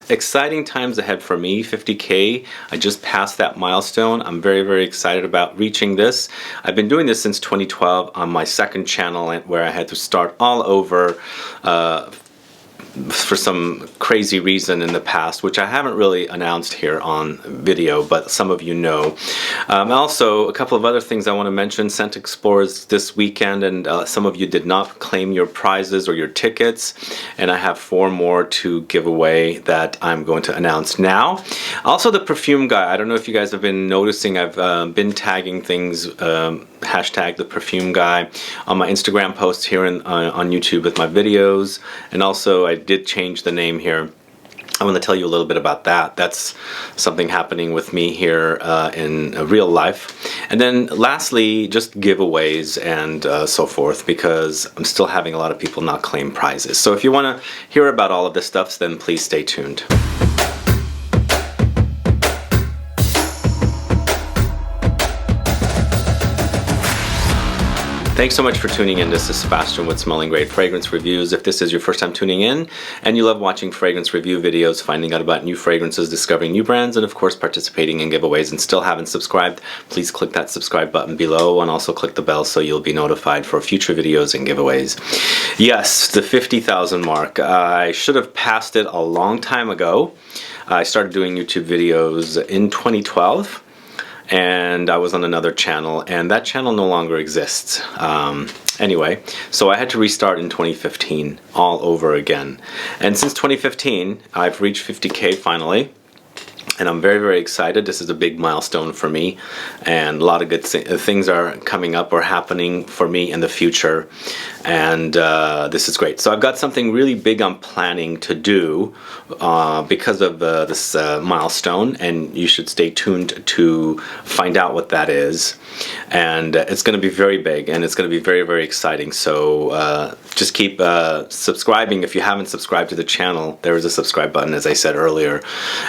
exciting times ahead for me. 50K, I just passed that milestone. I'm very, very excited about reaching this. I've been doing this since 2012 on my second channel, where I had to start all over for some crazy reason in the past, which I haven't really announced here on video, but some of you know. Also, a couple of other things I want to mention. ScentXPlore is this weekend, and some of you did not claim your prizes or your tickets, and I have 4 more to give away that I'm going to announce now. Also, the Perfume Guy. I don't know if you guys have been noticing, I've been tagging things, hashtag the Perfume Guy, on my Instagram posts here on YouTube with my videos, and also I did change the name here. I want to tell you a little bit about that. That's something happening with me here in real life. And then lastly, just giveaways and so forth, because I'm still having a lot of people not claim prizes. So if you want to hear about all of this stuff, then please stay tuned. Thanks so much for tuning in. This is Sebastian with Smelling Great Fragrance Reviews. If this is your first time tuning in and you love watching fragrance review videos, finding out about new fragrances, discovering new brands, and of course participating in giveaways and still haven't subscribed, please click that subscribe button below and also click the bell so you'll be notified for future videos and giveaways. Yes, the 50,000 mark. I should have passed it a long time ago. I started doing YouTube videos in 2012. And I was on another channel, and that channel no longer exists. Anyway, so I had to restart in 2015 all over again. And since 2015, I've reached 50K finally. And I'm very, very excited. This is a big milestone for me, and a lot of good things are coming up or happening for me in the future, and this is great. So I've got something really big I'm planning to do because of this milestone, and you should stay tuned to find out what that is. And it's going to be very big, and it's going to be very, very exciting. So just keep subscribing. If you haven't subscribed to the channel, there is a subscribe button, as I said earlier,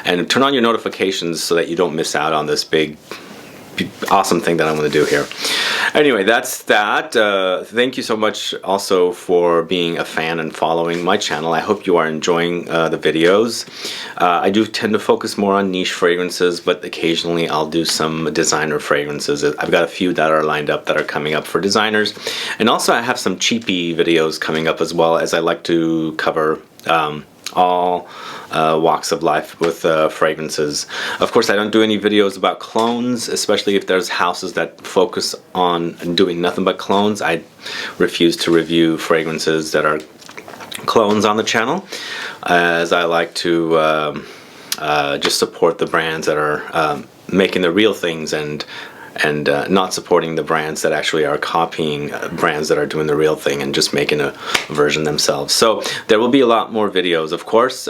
and turn on your notifications so that you don't miss out on this big awesome thing that I'm going to do here. Anyway, that's that. Thank you so much also for being a fan and following my channel. I hope you are enjoying the videos. I do tend to focus more on niche fragrances, but occasionally I'll do some designer fragrances. I've got a few that are lined up that are coming up for designers, and also I have some cheapy videos coming up as well, as I like to cover all walks of life with fragrances. Of course, I don't do any videos about clones, especially if there's houses that focus on doing nothing but clones. I refuse to review fragrances that are clones on the channel, as I like to just support the brands that are making the real things, and not supporting the brands that actually are copying brands that are doing the real thing and just making a version themselves. So there will be a lot more videos, of course.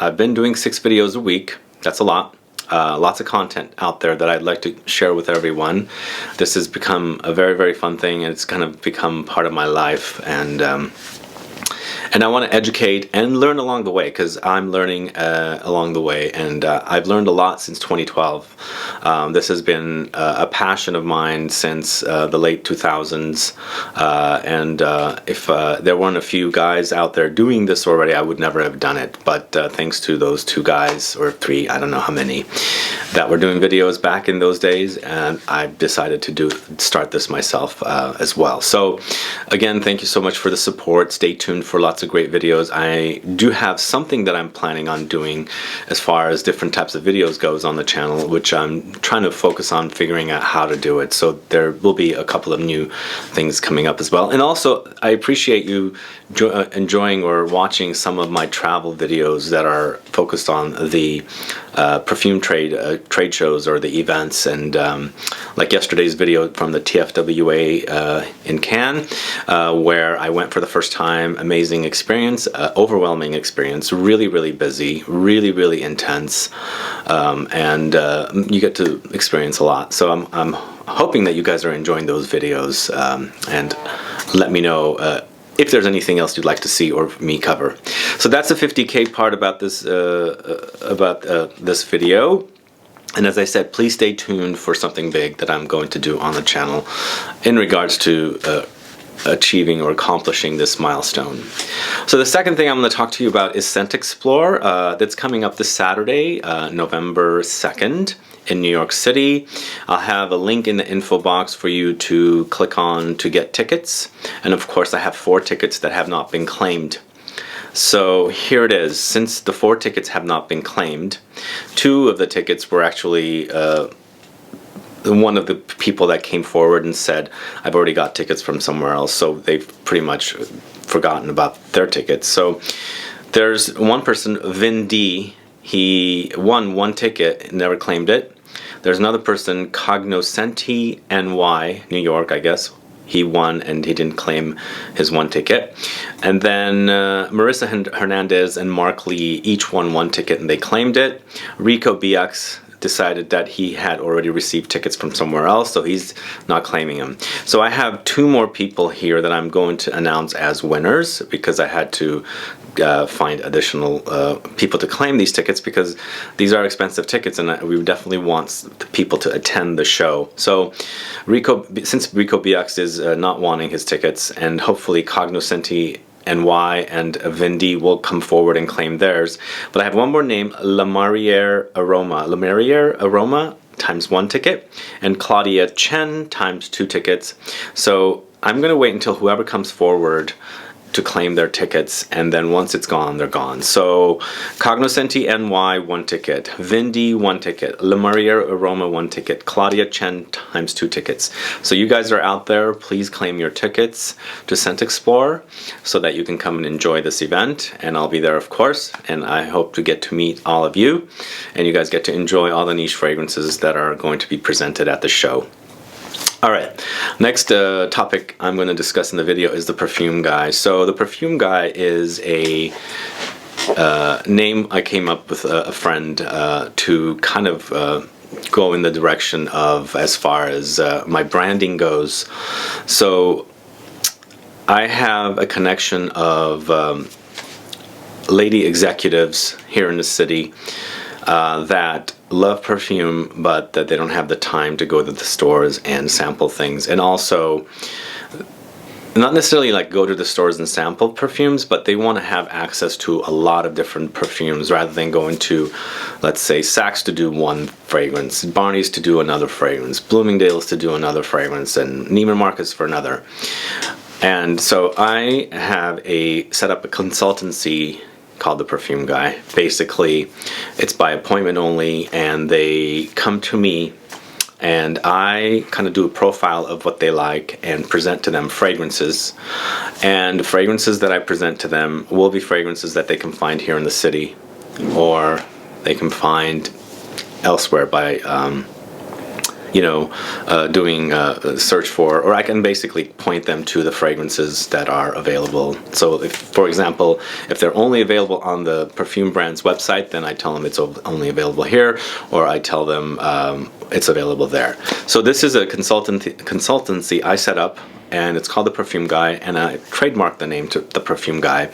I've been doing 6 videos a week. That's a lot. Lots of content out there that I'd like to share with everyone. This has become a very, very fun thing, and it's kind of become part of my life. And I want to educate and learn along the way, because I'm learning along the way, and I've learned a lot since 2012. This has been a passion of mine since the late 2000s, and if there weren't a few guys out there doing this already, I would never have done it. But thanks to those 2 guys, or 3, I don't know how many, that were doing videos back in those days, and I decided to start this myself as well. So again, thank you so much for the support. Stay tuned for lots of great videos. I do have something that I'm planning on doing as far as different types of videos goes on the channel, which I'm trying to focus on figuring out how to do it. So there will be a couple of new things coming up as well. And also, I appreciate you enjoying or watching some of my travel videos that are focused on the perfume trade shows or the events, and like yesterday's video from the TFWA in Cannes, where I went for the first time. Amazing experience, overwhelming experience, really, really busy, really, really intense, and you get to experience a lot. So I'm hoping that you guys are enjoying those videos, and let me know if there's anything else you'd like to see or me cover. So that's the 50K part about this this video. And as I said, please stay tuned for something big that I'm going to do on the channel in regards to achieving or accomplishing this milestone. So the second thing I'm going to talk to you about is ScentXPlore. That's coming up this Saturday, November 2nd in New York City. I'll have a link in the info box for you to click on to get tickets. And of course, I have 4 tickets that have not been claimed. So here it is. Since the 4 tickets have not been claimed, 2 of the tickets were actually one of the people that came forward and said, I've already got tickets from somewhere else, so they've pretty much forgotten about their tickets. So there's one person, Vin D, he won 1 ticket, never claimed it. There's another person, Cognoscenti NY, New York, I guess. He won and he didn't claim his 1 ticket. And then Marissa Hernandez and Mark Lee each won 1 ticket and they claimed it. Rico BX decided that he had already received tickets from somewhere else, so he's not claiming them. So I have 2 more people here that I'm going to announce as winners, because I had to find additional people to claim these tickets, because these are expensive tickets and we definitely want the people to attend the show. So since Rico BX is not wanting his tickets, and hopefully Cognoscenti NY and Vindy will come forward and claim theirs. But I have one more name, Lamariere Aroma. Lamariere Aroma times 1 ticket, and Claudia Chen times 2 tickets. So I'm going to wait until whoever comes forward to claim their tickets, and then once it's gone, they're gone. So Cognoscenti NY 1 ticket, Vindy 1 ticket, Lamariere Aroma 1 ticket, Claudia Chen times 2 tickets. So you guys are out there, please claim your tickets to ScentXPlore so that you can come and enjoy this event, and I'll be there of course, and I hope to get to meet all of you, and you guys get to enjoy all the niche fragrances that are going to be presented at the show. All right, next topic I'm going to discuss in the video is the Perfume Guy. So the Perfume Guy is a name I came up with a friend to kind of go in the direction of as far as my branding goes. So I have a connection of lady executives here in the city that love perfume, but that they don't have the time to go to the stores and sample things, and also not necessarily like go to the stores and sample perfumes, but they want to have access to a lot of different perfumes rather than going to, let's say, Saks to do 1 fragrance, Barney's to do another fragrance, Bloomingdale's to do another fragrance, and Neiman Marcus for another. And so I have set up a consultancy called the Perfume Guy. Basically, it's by appointment only, and they come to me and I kind of do a profile of what they like and present to them fragrances. And the fragrances that I present to them will be fragrances that they can find here in the city, or they can find elsewhere by doing a search for, or I can basically point them to the fragrances that are available. So if, for example, if they're only available on the perfume brand's website, then I tell them it's only available here, or I tell them it's available there. So this is a consultancy I set up, and it's called the Perfume Guy, and I trademarked the name to the Perfume Guy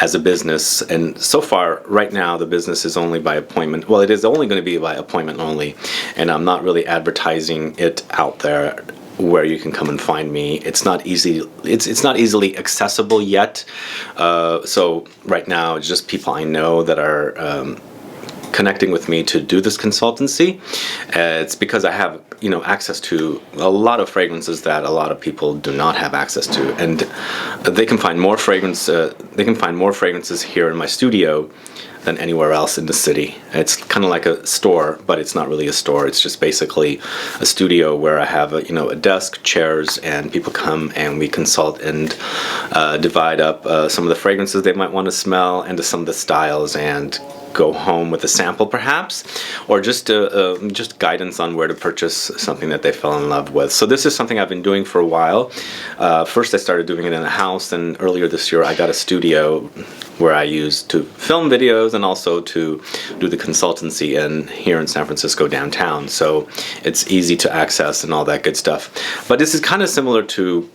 as a business. And so far, right now, the business is only by appointment. Well, it is only going to be by appointment only, and I'm not really advertising it out there where you can come and find me. It's not easy. It's not easily accessible yet. So right now, it's just people I know that are connecting with me to do this consultancy. It's because I have access to a lot of fragrances that a lot of people do not have access to, and they can find more fragrances here in my studio than anywhere else in the city. It's kind of like a store, but it's not really a store. It's just basically a studio where I have a desk, chairs, and people come and we consult and divide up some of the fragrances they might want to smell into some of the styles, and go home with a sample perhaps, or just guidance on where to purchase something that they fell in love with. So this is something I've been doing for a while. First I started doing it in a house, and earlier this year I got a studio where I use to film videos and also to do the consultancy here in San Francisco downtown. So it's easy to access and all that good stuff. But this is kind of similar to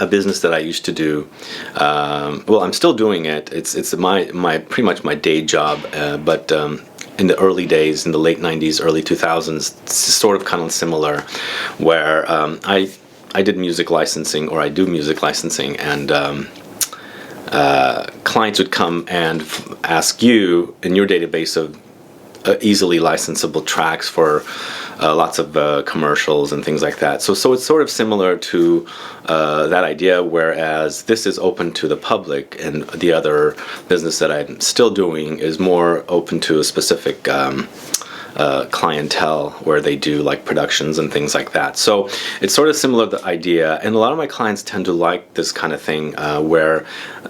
a business that I used to do. Well, I'm still doing it. It's my pretty much my day job. But in the early days, in the late '90s, early 2000s, it's sort of kind of similar, where I I did music licensing, or I do music licensing, and clients would come and ask you in your database of easily licensable tracks for lots of commercials and things like that. So it's sort of similar to that idea, whereas this is open to the public, and the other business that I'm still doing is more open to a specific clientele, where they do like productions and things like that. So it's sort of similar, the idea, and a lot of my clients tend to like this kind of thing, where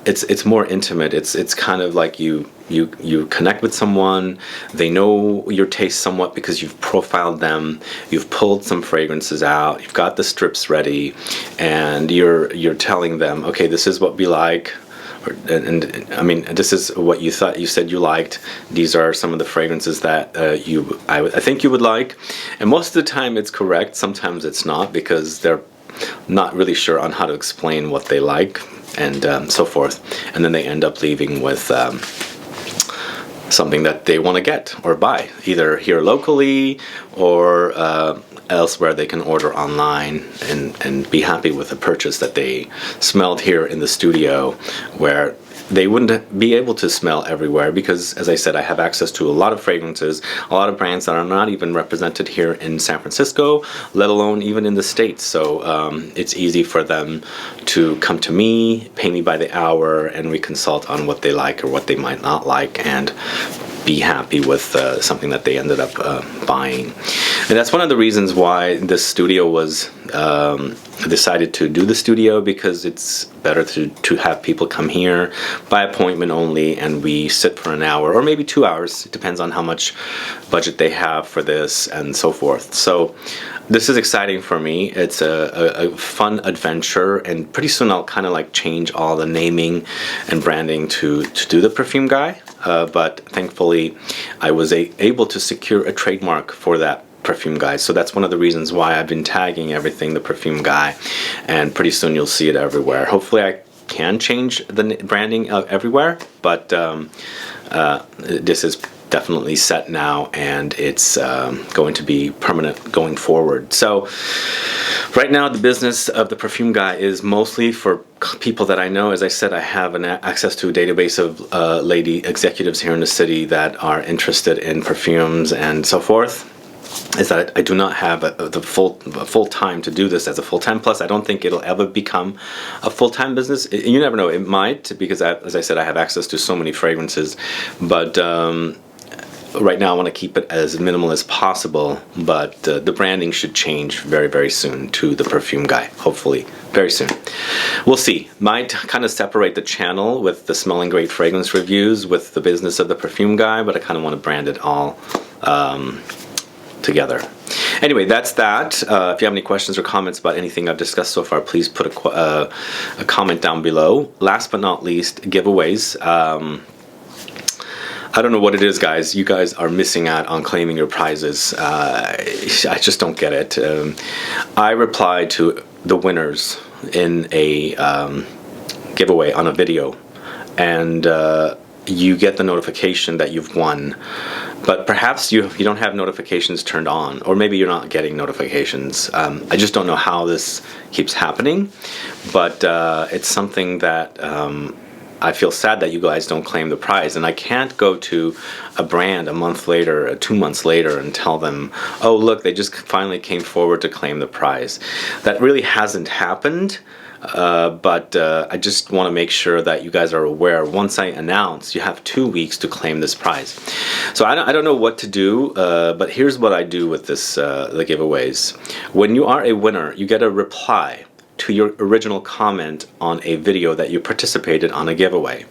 it's more intimate. It's kind of like you connect with someone, they know your taste somewhat because you've profiled them, you've pulled some fragrances out, you've got the strips ready, and you're telling them, okay, this is what we like. And I mean, this is what you said you liked. These are some of the fragrances that I think you would like. And most of the time it's correct. Sometimes it's not, because they're not really sure on how to explain what they like, and so forth. And then they end up leaving with something that they want to get or buy, either here locally or elsewhere. They can order online and be happy with the purchase that they smelled here in the studio, where they wouldn't be able to smell everywhere, because, as I said, I have access to a lot of fragrances, a lot of brands that are not even represented here in San Francisco, let alone even in the States. So it's easy for them to come to me, pay me by the hour, and we consult on what they like or what they might not like, and be happy with something that they ended up buying. And that's one of the reasons why this studio was decided to do the studio, because it's better to have people come here by appointment only, and we sit for an hour or maybe 2 hours. It depends on how much budget they have for this and so forth. So this is exciting for me. It's a fun adventure, and pretty soon I'll kind of like change all the naming and branding to do the Perfume Guy. But thankfully I was able to secure a trademark for that Perfume Guy. So that's one of the reasons why I've been tagging everything the Perfume Guy, and pretty soon you'll see it everywhere. Hopefully I can change the branding of everywhere, but this is definitely set now, and it's going to be permanent going forward. So right now the business of the Perfume Guy is mostly for people that I know. As I said, I have access to a database of lady executives here in the city that are interested in perfumes and so forth. Is that I do not have the full time to do this as a full time. Plus, I don't think it'll ever become a full time business. You never know; it might, because as I said, I have access to so many fragrances. But right now, I want to keep it as minimal as possible. But the branding should change very, very soon to the Perfume Guy. Hopefully, very soon. We'll see. Might kind of separate the channel with the Smelling Great fragrance reviews with the business of the Perfume Guy, but I kind of want to brand it all together. Anyway, that's that. If you have any questions or comments about anything I've discussed so far, please put a comment down below. Last but not least, giveaways. I don't know what it is, guys. You guys are missing out on claiming your prizes. I just don't get it. I replied to the winners in a giveaway on a video, and you get the notification that you've won, but perhaps you don't have notifications turned on, or maybe you're not getting notifications. I just don't know how this keeps happening, but it's something that I feel sad that you guys don't claim the prize, and I can't go to a brand a month later, 2 months later, and tell them, oh look, they just finally came forward to claim the prize. That really hasn't happened. But I just want to make sure that you guys are aware. Once I announce, you have 2 weeks to claim this prize. So I don't know what to do, but here's what I do with this the giveaways. When you are a winner, you get a reply to your original comment on a video that you participated on a giveaway.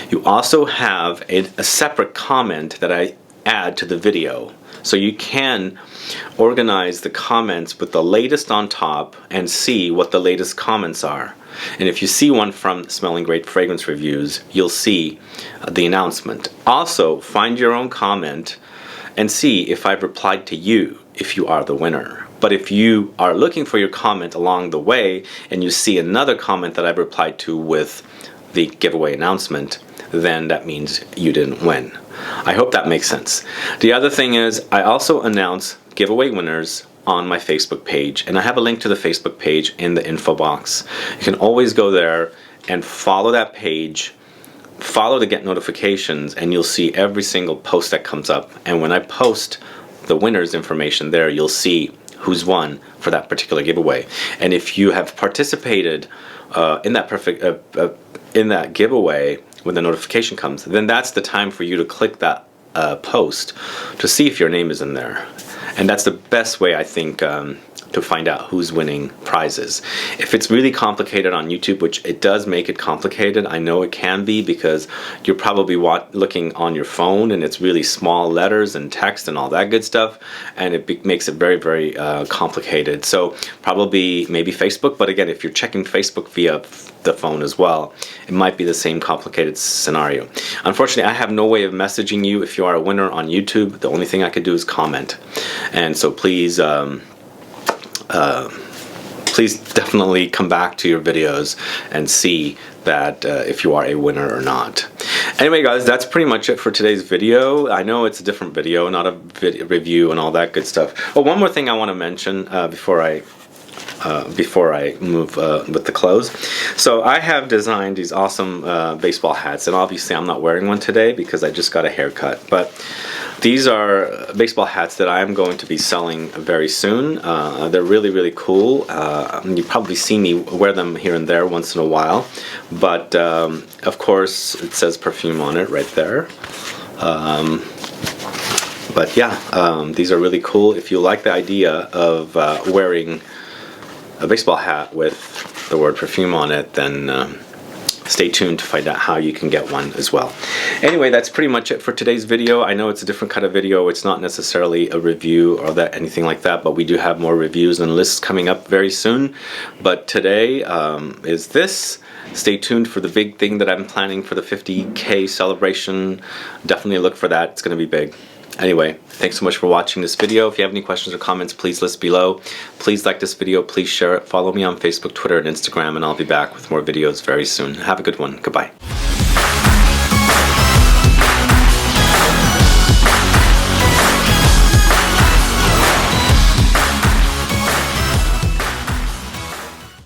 You also have a separate comment that I add to the video. So you can organize the comments with the latest on top and see what the latest comments are. And if you see one from Smelling Great Fragrance Reviews, you'll see the announcement. Also, find your own comment and see if I've replied to you if you are the winner. But if you are looking for your comment along the way and you see another comment that I've replied to with the giveaway announcement, then that means you didn't win. I hope that makes sense. The other thing is, I also announce giveaway winners on my Facebook page, and I have a link to the Facebook page in the info box. You can always go there and follow that page, follow to get notifications, and you'll see every single post that comes up. And when I post the winner's information there, you'll see who's won for that particular giveaway. And if you have participated in that giveaway when the notification comes, then that's the time for you to click that post to see if your name is in there. And that's the best way, I think, to find out who's winning prizes. If it's really complicated on YouTube, which it does make it complicated, I know it can be, because you're probably looking on your phone and it's really small letters and text and all that good stuff, and it makes it very, very complicated. So probably maybe Facebook, but again, if you're checking Facebook via the phone as well, it might be the same complicated scenario. Unfortunately, I have no way of messaging you if you are a winner on YouTube. The only thing I could do is comment. And so please please definitely come back to your videos and see that if you are a winner or not. Anyway guys, that's pretty much it for today's video. I know it's a different video, not a review and all that good stuff. Oh, one more thing I want to mention before I move with the close. So I have designed these awesome baseball hats, and obviously I'm not wearing one today because I just got a haircut, but these are baseball hats that I'm going to be selling very soon. They're really, really cool. You probably see me wear them here and there once in a while, but of course it says Perfume on it right there. But yeah, these are really cool. If you like the idea of wearing a baseball hat with the word Perfume on it, then stay tuned to find out how you can get one as well. Anyway, that's pretty much it for today's video. I know it's a different kind of video. It's not necessarily a review or anything like that, but we do have more reviews and lists coming up very soon. But today is this. Stay tuned for the big thing that I'm planning for the 50K celebration. Definitely look for that. It's going to be big. Anyway, thanks so much for watching this video. If you have any questions or comments, please list below. Please like this video, please share it. Follow me on Facebook, Twitter, and Instagram, and I'll be back with more videos very soon. Have a good one. Goodbye.